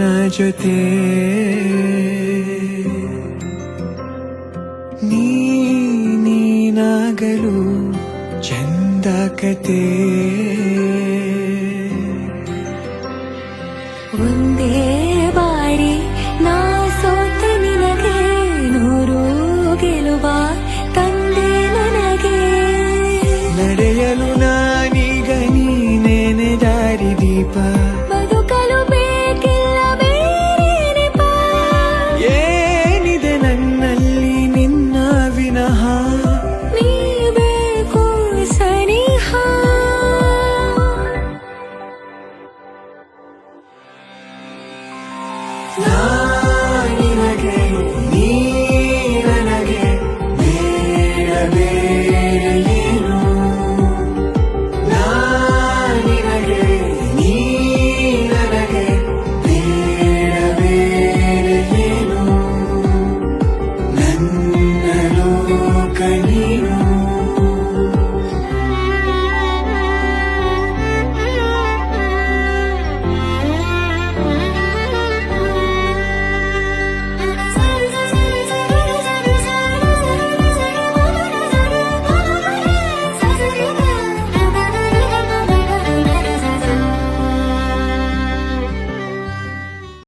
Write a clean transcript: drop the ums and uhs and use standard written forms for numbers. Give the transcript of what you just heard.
ನನ್ನ ಜೊತೆ ನೀನಾಗಲು ಚಂದ ಕತೆ ಒಂದೇ ಬಾರಿ ನಾ ಸೋತ ನಿನಗೆ ನೂರು ಗೆಲುವ ತಂದೆ ನನಗೆ ನಡೆಯಲು ನಾನೀಗ ನೀನೇನೆ ದಾರಿ ದೀಪ ಬದುಕಲು ಬೇಕಿಲ್ಲ ಬೇರೆ ನೆಪ ಏನಿದೆ ನನ್ನಲ್ಲಿ ನಿನ್ನ ವಿನಃ ನೀ ಬೇಕು ಸನಿಹ ನಿನಗೆ ನೀ